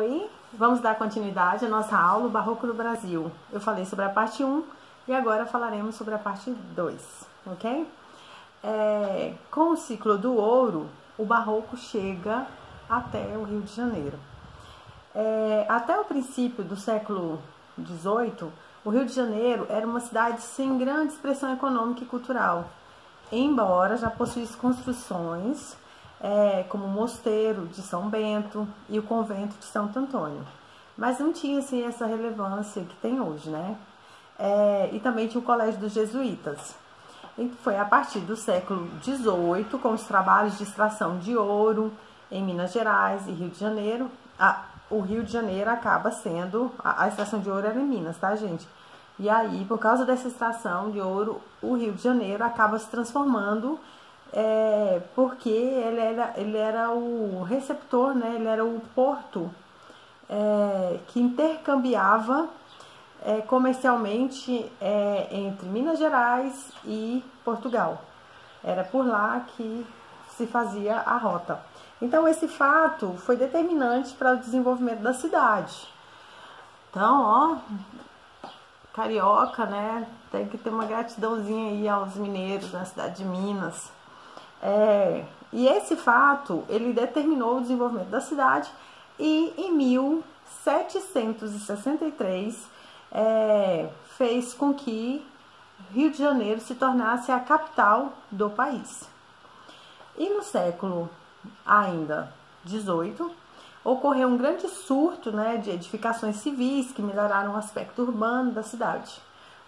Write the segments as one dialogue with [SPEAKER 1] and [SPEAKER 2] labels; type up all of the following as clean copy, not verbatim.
[SPEAKER 1] Oi, vamos dar continuidade à nossa aula, o Barroco no Brasil. Eu falei sobre a parte 1 e agora falaremos sobre a parte 2, ok? Com o ciclo do ouro, o Barroco chega até o Rio de Janeiro. Até o princípio do século XVIII, o Rio de Janeiro era uma cidade sem grande expressão econômica e cultural, embora já possuísse construções como o Mosteiro de São Bento e o Convento de Santo Antônio. Mas não tinha assim, essa relevância que tem hoje, né? E também tinha o Colégio dos Jesuítas. E foi a partir do século XVIII, com os trabalhos de extração de ouro em Minas Gerais e Rio de Janeiro. O Rio de Janeiro acaba sendo... A extração de ouro era em Minas, tá, gente? E aí, por causa dessa extração de ouro, o Rio de Janeiro acaba se transformando... porque ele era o receptor, né? Ele era o porto que intercambiava comercialmente entre Minas Gerais e Portugal. Era por lá que se fazia a rota. Então, esse fato foi determinante para o desenvolvimento da cidade. Então, ó, carioca, né? Tem que ter uma gratidãozinha aí aos mineiros na cidade de Minas. E esse fato, ele determinou o desenvolvimento da cidade e em 1763 fez com que Rio de Janeiro se tornasse a capital do país. E no século ainda XVIII, ocorreu um grande surto, né, de edificações civis que melhoraram o aspecto urbano da cidade.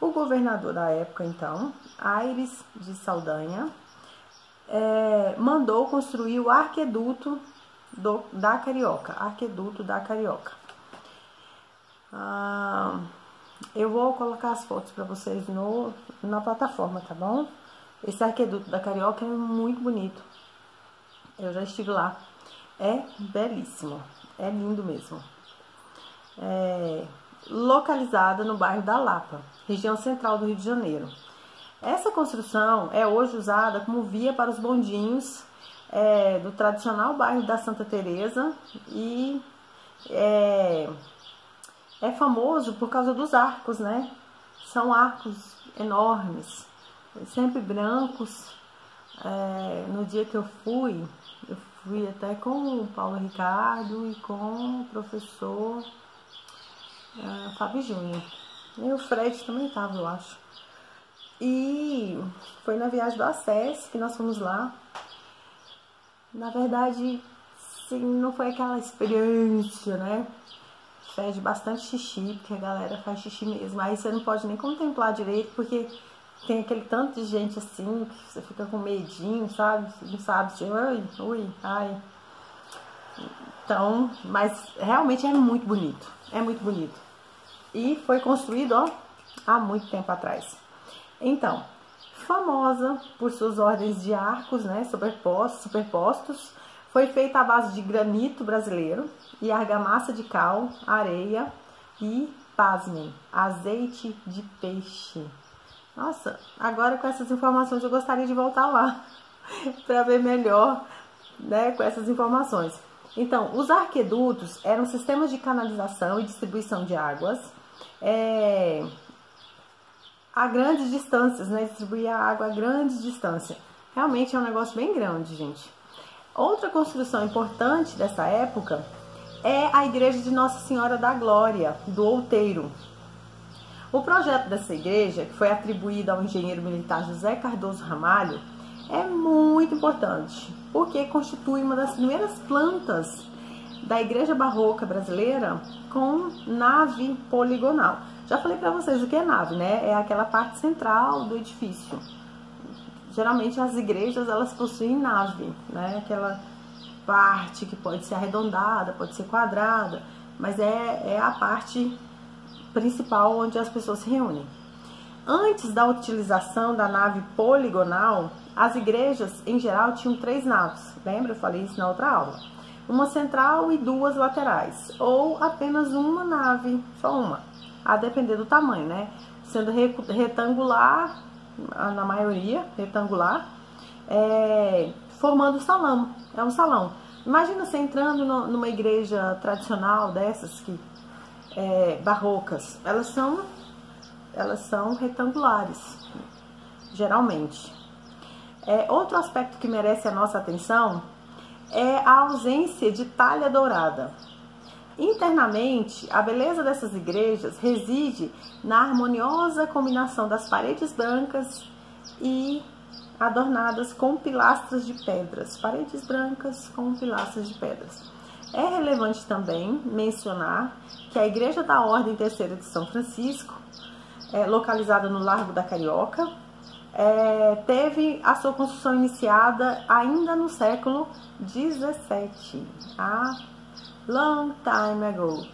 [SPEAKER 1] O governador da época, então, Aires de Saldanha, mandou construir o Arqueduto da Carioca. Eu vou colocar as fotos para vocês na plataforma, tá bom? Esse Arqueduto da Carioca é muito bonito. Eu já estive lá. É belíssimo. É lindo mesmo. Localizada no bairro da Lapa, região central do Rio de Janeiro. Essa construção é hoje usada como via para os bondinhos do tradicional bairro da Santa Teresa e é famoso por causa dos arcos, né? São arcos enormes, sempre brancos. No dia que eu fui até com o Paulo Ricardo e com o professor Fábio Júnior. E o Fred também estava, eu acho. E foi na viagem do Acess que nós fomos lá. Na verdade, sim, não foi aquela experiência, né? Fede bastante xixi, porque a galera faz xixi mesmo. Aí você não pode nem contemplar direito, porque tem aquele tanto de gente assim, que você fica com medinho, sabe? Você não sabe se... Ui, ai. Então, mas realmente é muito bonito. É muito bonito. E foi construído, ó, há muito tempo atrás. Então, famosa por suas ordens de arcos, né, superpostos, foi feita à base de granito brasileiro e argamassa de cal, areia e, pasmem, azeite de peixe. Nossa, agora com essas informações eu gostaria de voltar lá para ver melhor, né, com essas informações. Então, os arquedutos eram sistemas de canalização e distribuição de águas a grandes distâncias, né? Distribuir a água a grandes distâncias. Realmente é um negócio bem grande, gente. Outra construção importante dessa época é a igreja de Nossa Senhora da Glória, do Outeiro. O projeto dessa igreja, que foi atribuído ao engenheiro militar José Cardoso Ramalho, é muito importante, porque constitui uma das primeiras plantas da igreja barroca brasileira com nave poligonal. Já falei para vocês o que é nave, né? É aquela parte central do edifício. Geralmente as igrejas, elas possuem nave, né? Aquela parte que pode ser arredondada, pode ser quadrada, mas é a parte principal onde as pessoas se reúnem. Antes da utilização da nave poligonal, as igrejas, em geral, tinham 3 naves. Lembra? Eu falei isso na outra aula. Uma central e 2 laterais, ou apenas uma nave, só uma. A depender do tamanho, né? Sendo retangular, na maioria, retangular, formando salão. É um salão. Imagina você entrando numa igreja tradicional dessas que barrocas. Elas são retangulares, geralmente. Outro aspecto que merece a nossa atenção é a ausência de talha dourada. Internamente, a beleza dessas igrejas reside na harmoniosa combinação das paredes brancas e adornadas com pilastras de pedras. Paredes brancas com pilastras de pedras. É relevante também mencionar que a Igreja da Ordem Terceira de São Francisco, localizada no Largo da Carioca, teve a sua construção iniciada ainda no século XVII, há long time ago,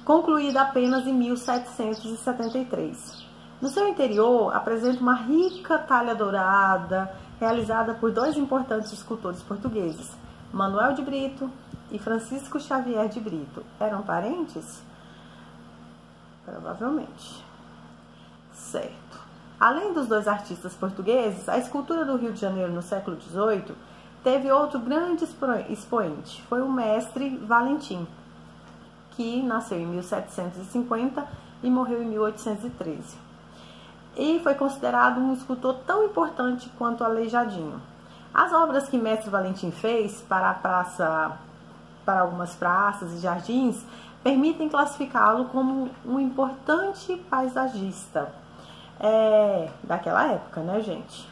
[SPEAKER 1] concluída apenas em 1773. No seu interior apresenta uma rica talha dourada, realizada por dois importantes escultores portugueses, Manuel de Brito e Francisco Xavier de Brito. Eram parentes? Provavelmente. Certo. Além dos dois artistas portugueses, a escultura do Rio de Janeiro no século XVIII teve outro grande expoente. Foi o mestre Valentim, que nasceu em 1750 e morreu em 1813. E foi considerado um escultor tão importante quanto Aleijadinho. As obras que mestre Valentim fez para algumas praças e jardins permitem classificá-lo como um importante paisagista daquela época, né, gente?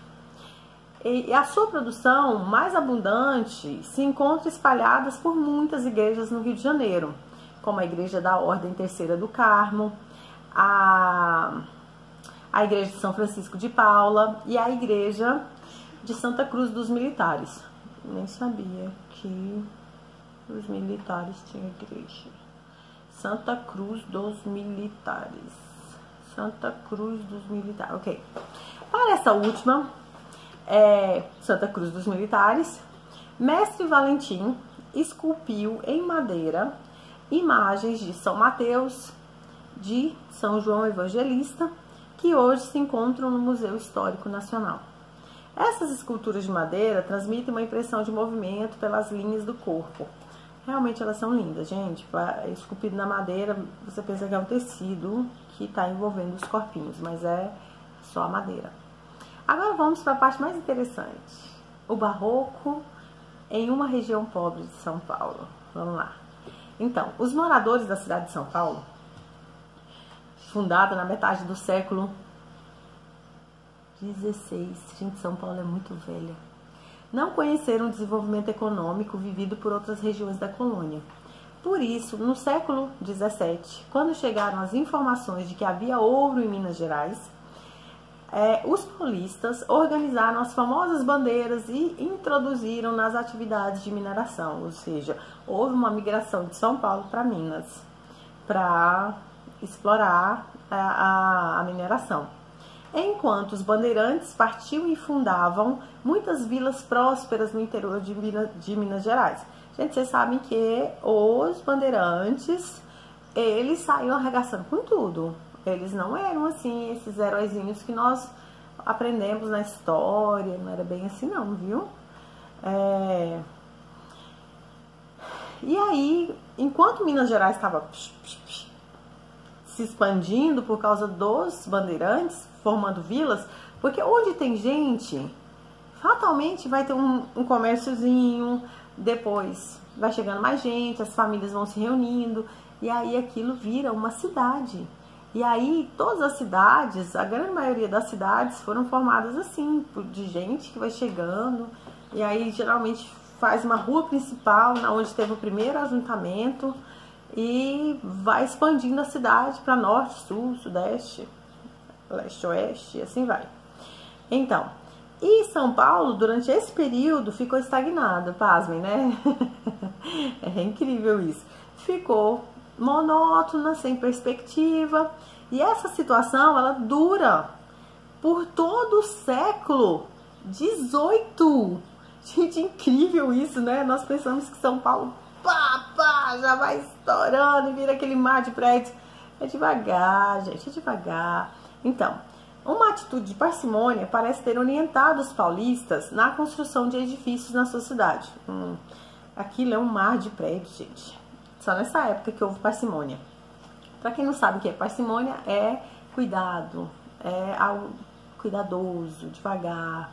[SPEAKER 1] E a sua produção mais abundante se encontra espalhadas por muitas igrejas no Rio de Janeiro, como a Igreja da Ordem Terceira do Carmo, a Igreja de São Francisco de Paula e a Igreja de Santa Cruz dos Militares. Nem sabia que os militares tinham igreja. Santa Cruz dos Militares. Santa Cruz dos Militares. Ok. Para essa última, Santa Cruz dos Militares, mestre Valentim esculpiu em madeira imagens de São Mateus, de São João Evangelista, que hoje se encontram no Museu Histórico Nacional. Essas esculturas de madeira transmitem uma impressão de movimento pelas linhas do corpo. Realmente elas são lindas, gente. Esculpido na madeira, você pensa que é um tecido que está envolvendo os corpinhos, mas é só a madeira. Agora vamos para a parte mais interessante. O barroco em uma região pobre de São Paulo. Vamos lá. Então, os moradores da cidade de São Paulo, fundada na metade do século XVI, gente, São Paulo é muito velha, não conheceram o desenvolvimento econômico vivido por outras regiões da colônia. Por isso, no século XVII, quando chegaram as informações de que havia ouro em Minas Gerais, os paulistas organizaram as famosas bandeiras e introduziram nas atividades de mineração, ou seja, houve uma migração de São Paulo para Minas para explorar a mineração. Enquanto os bandeirantes partiam e fundavam muitas vilas prósperas no interior de Minas Gerais. Gente, vocês sabem que os bandeirantes, eles saíam arregaçando com tudo. Eles não eram assim, esses heróizinhos que nós aprendemos na história, não era bem assim não, viu? E aí, enquanto Minas Gerais estava se expandindo por causa dos bandeirantes, formando vilas, porque onde tem gente, fatalmente vai ter um comérciozinho, depois vai chegando mais gente, as famílias vão se reunindo, e aí aquilo vira uma cidade. E aí todas as cidades, a grande maioria das cidades foram formadas assim, de gente que vai chegando, e aí geralmente faz uma rua principal, onde teve o primeiro ajuntamento, e vai expandindo a cidade para norte, sul, sudeste, leste, oeste, e assim vai. Então, e São Paulo, durante esse período, ficou estagnado, pasmem, né? É incrível isso. Ficou monótona, sem perspectiva, e essa situação, ela dura por todo o século XVIII. Gente, incrível isso, né? Nós pensamos que São Paulo, já vai estourando e vira aquele mar de prédios. É devagar, gente, é devagar. Então, uma atitude de parcimônia parece ter orientado os paulistas na construção de edifícios na sua cidade. aquilo é um mar de prédios, gente. Só nessa época que houve parcimônia. Para quem não sabe o que é parcimônia, é cuidado, é algo cuidadoso, devagar.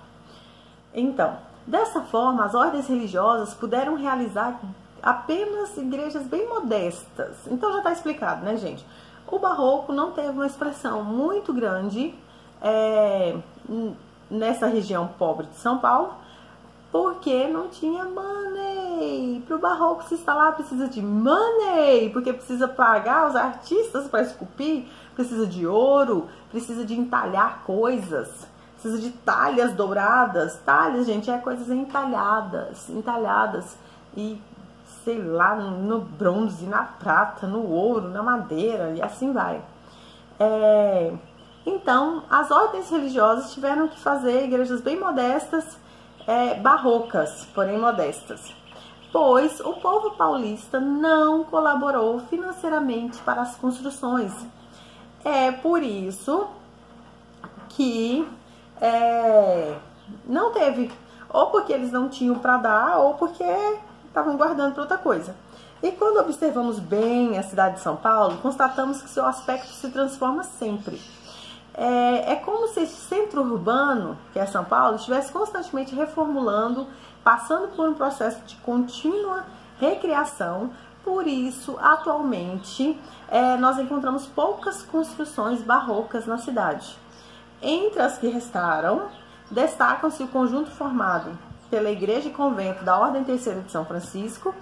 [SPEAKER 1] Então, dessa forma, as ordens religiosas puderam realizar apenas igrejas bem modestas. Então já está explicado, né, gente? O barroco não teve uma expressão muito grande nessa região pobre de São Paulo, porque não tinha money. Para o barroco se instalar precisa de money, porque precisa pagar os artistas para esculpir, precisa de ouro, precisa de entalhar coisas, precisa de talhas douradas. Talhas, gente, é coisas entalhadas e sei lá, no bronze, na prata, no ouro, na madeira e assim vai. Então, as ordens religiosas tiveram que fazer igrejas bem modestas, barrocas, porém modestas, pois o povo paulista não colaborou financeiramente para as construções. É por isso que não teve, ou porque eles não tinham para dar, ou porque estavam guardando para outra coisa. E quando observamos bem a cidade de São Paulo, constatamos que seu aspecto se transforma sempre. É como se esse centro urbano, que é São Paulo, estivesse constantemente reformulando, passando por um processo de contínua recriação. Por isso, atualmente, nós encontramos poucas construções barrocas na cidade. Entre as que restaram, destacam-se o conjunto formado pela Igreja e Convento da Ordem Terceira de São Francisco,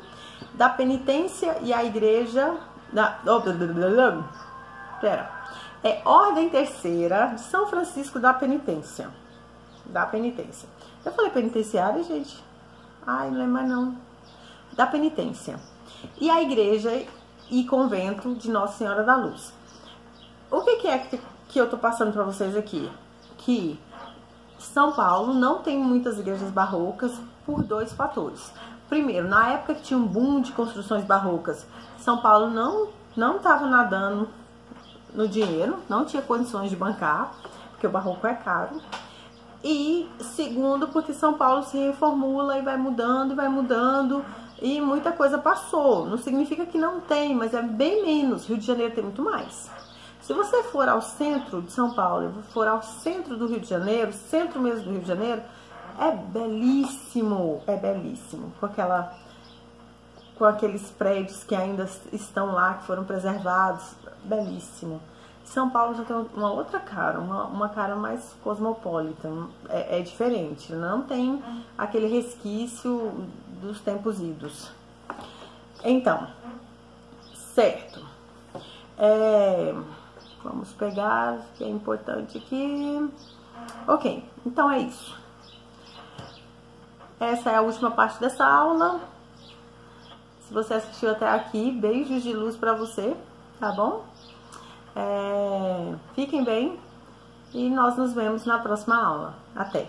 [SPEAKER 1] da Penitência e a Igreja Ordem Terceira de São Francisco da Penitência. Eu falei penitenciária, gente? Ai, não é mais não. Da Penitência. E a Igreja e Convento de Nossa Senhora da Luz. O que é que eu tô passando para vocês aqui? Que São Paulo não tem muitas igrejas barrocas por dois fatores. Primeiro, na época que tinha um boom de construções barrocas, São Paulo não estava nadando no dinheiro, não tinha condições de bancar, porque o barroco é caro. E segundo, porque São Paulo se reformula e vai mudando, e muita coisa passou. Não significa que não tem, mas é bem menos. Rio de Janeiro tem muito mais. Se você for ao centro de São Paulo, for ao centro do Rio de Janeiro, centro mesmo do Rio de Janeiro, é belíssimo, com aqueles prédios que ainda estão lá, que foram preservados, belíssimo. São Paulo já tem uma outra cara, uma cara mais cosmopolita, é diferente, não tem aquele resquício dos tempos idos. Então, certo. Vamos pegar o que é importante aqui. Ok, então é isso. Essa é a última parte dessa aula. Se você assistiu até aqui, beijos de luz pra você, tá bom? Fiquem bem e nós nos vemos na próxima aula. Até!